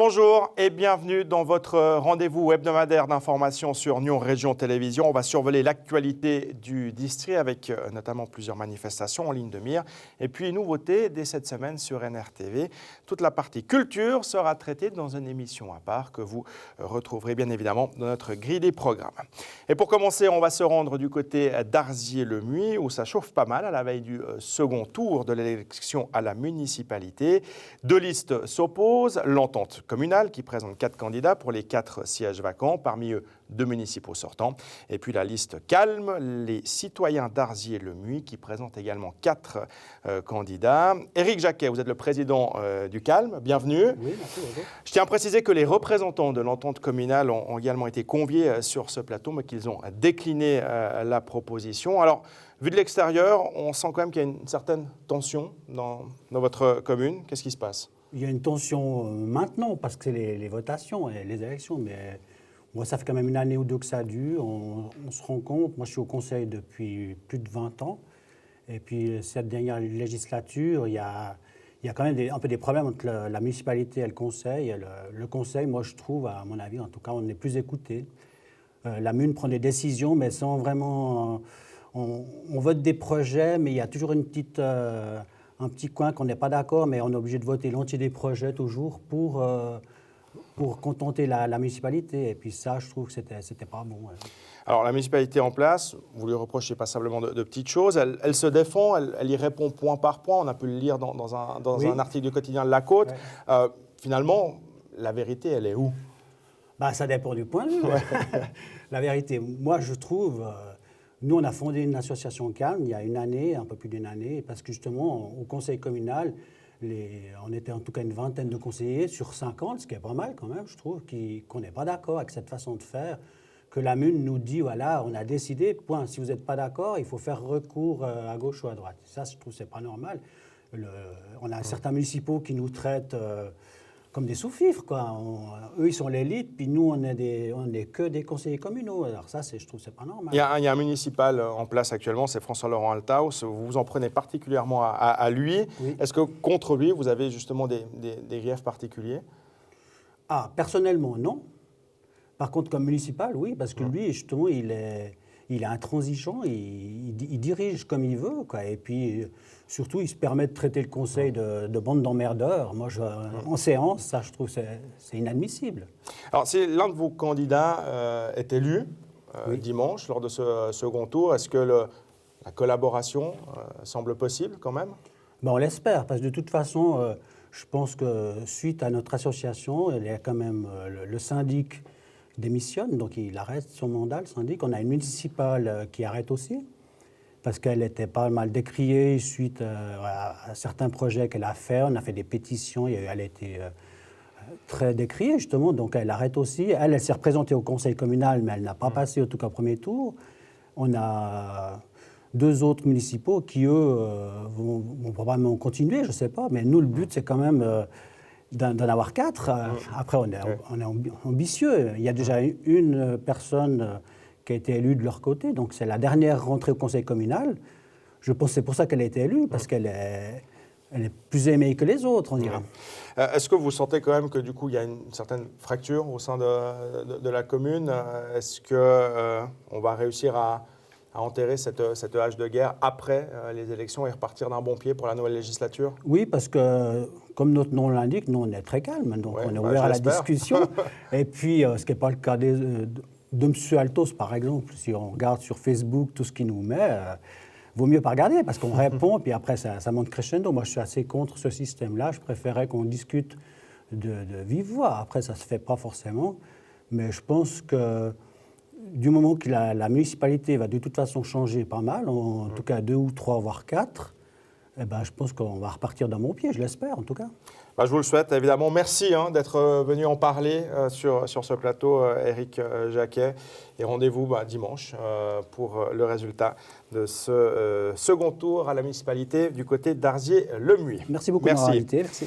Bonjour et bienvenue dans votre rendez-vous hebdomadaire d'information sur Nyon Région Télévision. On va survoler l'actualité du district avec notamment plusieurs manifestations en ligne de mire. Et puis nouveauté dès cette semaine sur NRTV. Toute la partie culture sera traitée dans une émission à part que vous retrouverez bien évidemment dans notre grille des programmes. Et pour commencer, on va se rendre du côté d'Arzier-le-Muy où ça chauffe pas mal à la veille du second tour de l'élection à la municipalité. Deux listes s'opposent, l'entente communale qui présente 4 candidats pour les 4 sièges vacants, parmi eux 2 municipaux sortants. Et puis la liste Calme, les citoyens d'Arzier-le-Muy qui présentent également 4 candidats. Éric Jacquet, vous êtes le président du Calme, bienvenue. Oui, merci. Bonjour. Je tiens à préciser que les représentants de l'entente communale ont également été conviés sur ce plateau, mais qu'ils ont décliné la proposition. Alors, vu de l'extérieur, on sent quand même qu'il y a une certaine tension dans votre commune. Qu'est-ce qui se passe ? Il y a une tension maintenant parce que c'est les votations et les élections, mais moi, ça fait quand même une année ou deux que ça dure. On se rend compte, moi je suis au conseil depuis plus de 20 ans, et puis cette dernière législature, il y a quand même un peu des problèmes entre la municipalité et le conseil. Et le conseil, moi je trouve, à mon avis, en tout cas, on est plus écouté. La MUN prend des décisions, mais sans vraiment... on vote des projets, mais il y a toujours un petit coin qu'on n'est pas d'accord, mais on est obligé de voter l'entier des projets toujours pour contenter la municipalité. Et puis ça, je trouve que c'était pas bon. Alors la municipalité en place, vous lui reprochez pas simplement de petites choses, elle se défend, elle y répond point par point, on a pu le lire dans un article du quotidien de La Côte. Ouais. Finalement, la vérité, elle est où ? Ça dépend du point de vue. La vérité, moi je trouve... Nous, on a fondé une association Calme il y a une année, un peu plus d'une année, parce que justement, au conseil communal, on était en tout cas une vingtaine de conseillers sur 50, ce qui est pas mal quand même, je trouve, qu'on n'est pas d'accord avec cette façon de faire, que la MUN nous dit, voilà, on a décidé, point, si vous n'êtes pas d'accord, il faut faire recours à gauche ou à droite. Ça, je trouve que ce n'est pas normal. On a certains municipaux qui nous traitent... comme des sous-fifres, quoi. Eux, ils sont l'élite, puis nous, on n'est que des conseillers communaux. Alors ça, je trouve que c'est pas normal. Il y a un municipal en place actuellement, c'est François-Laurent Althaus. Vous vous en prenez particulièrement à lui. Oui. Est-ce que contre lui, vous avez justement des griefs particuliers ? Personnellement, non. Par contre, comme municipal, oui, parce que lui, justement, il est intransigeant, il dirige comme il veut, quoi. Et puis, surtout, il se permet de traiter le conseil de bande d'emmerdeurs. Moi, en séance, ça, je trouve que c'est inadmissible. Alors, si l'un de vos candidats est élu dimanche, lors de ce second tour, est-ce que la collaboration semble possible quand même ? On l'espère, parce que de toute façon, je pense que suite à notre association, il y a quand même le syndic démissionne, donc il arrête son mandat, le syndic. On a une municipale qui arrête aussi, parce qu'elle était pas mal décriée suite à certains projets qu'elle a fait. On a fait des pétitions, elle a été très décriée, justement, donc elle arrête aussi. Elle s'est représentée au conseil communal, mais elle n'a pas passé, en tout cas, au premier tour. On a 2 autres municipaux qui, eux, vont probablement continuer, je ne sais pas, mais nous, le but, c'est quand même... d'en avoir 4. Après, on est ambitieux. Il y a déjà une personne qui a été élue de leur côté, donc c'est la dernière rentrée au conseil communal. Je pense que c'est pour ça qu'elle a été élue, parce qu'elle est plus aimée que les autres, on dirait. Est-ce que vous sentez quand même que du coup, il y a une certaine fracture au sein de la commune ? Est-ce qu'on va réussir à enterrer cette hache de guerre après les élections et repartir d'un bon pied pour la nouvelle législature ? Oui, parce que, comme notre nom l'indique, nous, on est très calme, donc on est ouvert à la discussion. Et puis, ce qui n'est pas le cas de M. Althos, par exemple. Si on regarde sur Facebook tout ce qu'il nous met, vaut mieux pas regarder, parce qu'on répond, puis après, ça monte crescendo. Moi, je suis assez contre ce système-là. Je préférais qu'on discute de vive voix. Après, ça ne se fait pas forcément. Mais je pense que du moment que la municipalité va de toute façon changer pas mal, en tout cas 2 ou 3, voire 4, je pense qu'on va repartir d'un bon pied, je l'espère en tout cas. Je vous le souhaite, évidemment. Merci d'être venu en parler sur ce plateau, Éric Jacquet. Et rendez-vous dimanche pour le résultat de ce second tour à la municipalité du côté d'Arzier-le-Muy. Merci beaucoup de m'avoir invité. Merci.